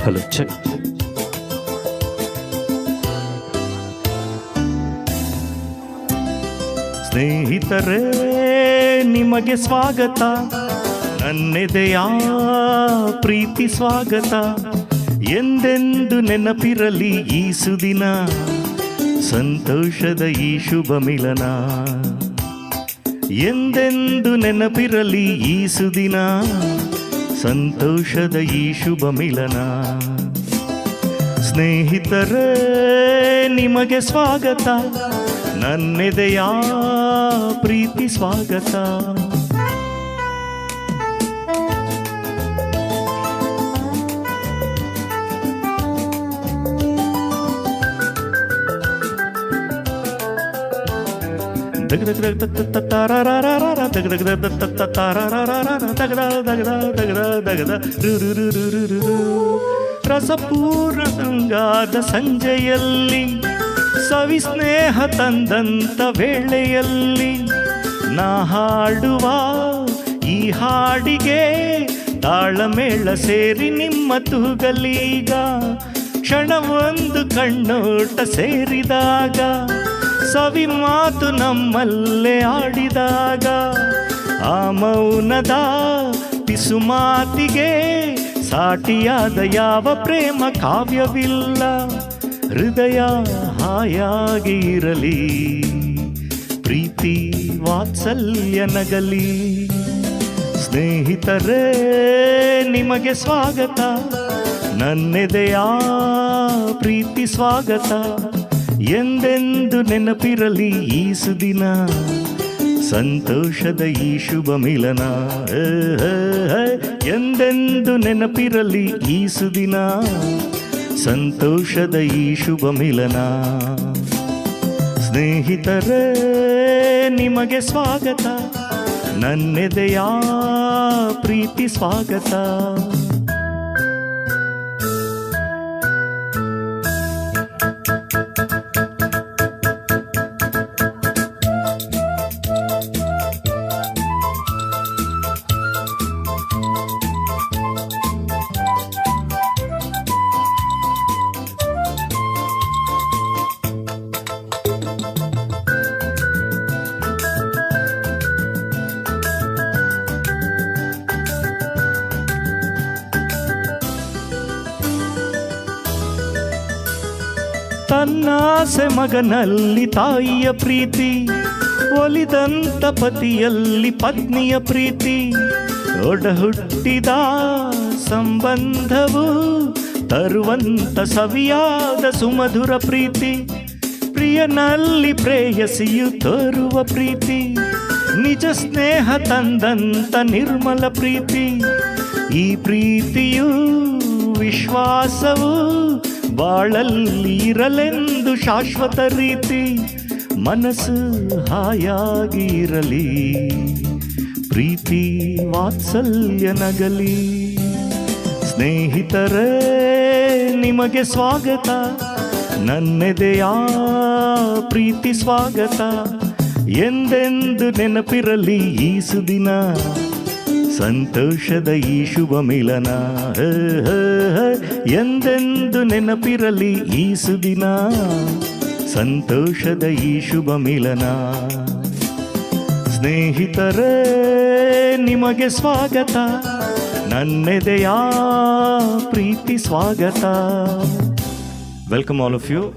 Hello check. ಸ್ನೇಹಿತರೇ, ನಿಮಗೆ ಸ್ವಾಗತ, ನನ್ನೆದೆಯ ಪ್ರೀತಿ ಸ್ವಾಗತ. ಎಂದೆಂದು ನೆನಪಿರಲಿ ಈ ಸುದಿನ, ಸಂತೋಷದ ಈ ಶುಭ ಮಿಲನ. ಎಂದೆಂದು ನೆನಪಿರಲಿ ಈ ಸುದಿನ, ಸಂತೋಷದ ಈ ಶುಭ ಮಿಲನ. ಸ್ನೇಹಿತರೇ, ನಿಮಗೆ ಸ್ವಾಗತ, ನನ್ನೆದೆಯ ಪ್ರೀತಿ ಸ್ವಾಗತ. ರಸಪೂರ್ಣ ಸಂಗಾದ ಸಂಜೆಯಲ್ಲಿ, ಸವಿಸ್ನೇಹ ತಂದಂತ ವೇಳೆಯಲ್ಲಿ, ನಾ ಹಾಡುವ ಈ ಹಾಡಿಗೆ ತಾಳಮೇಳ ಸೇರಿ ನಿಮ್ಮ ತೂಗಲೀಗ. ಕ್ಷಣವೊಂದು ಕಣ್ಣೋಟ ಸೇರಿದಾಗ, ಸವಿ ಮಾತು ನಮ್ಮಲ್ಲೇ ಆಡಿದಾಗ, ಆ ಮೌನದ ಪಿಸು ಮಾತಿಗೆ ಸಾಟಿಯಾದ ಯಾವ ಪ್ರೇಮ ಕಾವ್ಯವಿಲ್ಲ. ಹೃದಯ ಹಾಯಾಗಿ ಇರಲಿ, ಪ್ರೀತಿ ವಾತ್ಸಲ್ಯ ನಗಲಿ. ಸ್ನೇಹಿತರೇ, ನಿಮಗೆ ಸ್ವಾಗತ, ನನ್ನೆದೆಯ ಪ್ರೀತಿ ಸ್ವಾಗತ. ಎಂದೆಂದು ನೆನಪಿರಲಿ ಈ ಸುದಿನ, ಸಂತೋಷದ ಈ ಶುಭ ಮಿಲನ. ಎಂದೆಂದು ನೆನಪಿರಲಿ ಈ ಸುದಿನ, ಸಂತೋಷದ ಈ ಶುಭ ಮಿಲನ. ಸ್ನೇಹಿತರೇ, ನಿಮಗೆ ಸ್ವಾಗತ, ನನ್ನೆದೆಯ ಪ್ರೀತಿ ಸ್ವಾಗತ. ತನ್ನಾಸೆ ಮಗನಲ್ಲಿ ತಾಯಿಯ ಪ್ರೀತಿ, ಒಲಿದಂತ ಪತಿಯಲ್ಲಿ ಪತ್ನಿಯ ಪ್ರೀತಿ. ಒಡ ಹುಟ್ಟಿದ ಸಂಬಂಧವು ತರುವಂತ ಸವಿಯಾದ ಸುಮಧುರ ಪ್ರೀತಿ. ಪ್ರಿಯನಲ್ಲಿ ಪ್ರೇಯಸಿಯು ತೋರುವ ಪ್ರೀತಿ, ನಿಜ ಸ್ನೇಹ ತಂದಂತ ನಿರ್ಮಲ ಪ್ರೀತಿ. ಈ ಪ್ರೀತಿಯು ವಿಶ್ವಾಸವು ಬಾಳಲ್ಲಿ ಇರಲೆಂದು ಶಾಶ್ವತ ರೀತಿ. ಮನಸ್ಸು ಹಾಯಾಗಿ ಇರಲಿ, ಪ್ರೀತಿ ವಾತ್ಸಲ್ಯ ನಗಲಿ. ಸ್ನೇಹಿತರೇ, ನಿಮಗೆ ಸ್ವಾಗತ, ನನ್ನೆದೆಯ ಪ್ರೀತಿ ಸ್ವಾಗತ. ಎಂದೆಂದು ನೆನಪಿರಲಿ ಈ ಸುದಿನ, ಸಂತೋಷದ ಈ ಶುಭ ಮಿಲನ. ಎಂದೆಂದು ನೆನಪಿರಲಿ ಈ ಸುದಿನ, ಸಂತೋಷದ ಈ ಶುಭ ಮಿಲನ. ಸ್ನೇಹಿತರೇ, ನಿಮಗೆ ಸ್ವಾಗತ, ನನ್ನೆದೆಯ ಪ್ರೀತಿ ಸ್ವಾಗತ. Welcome all of you.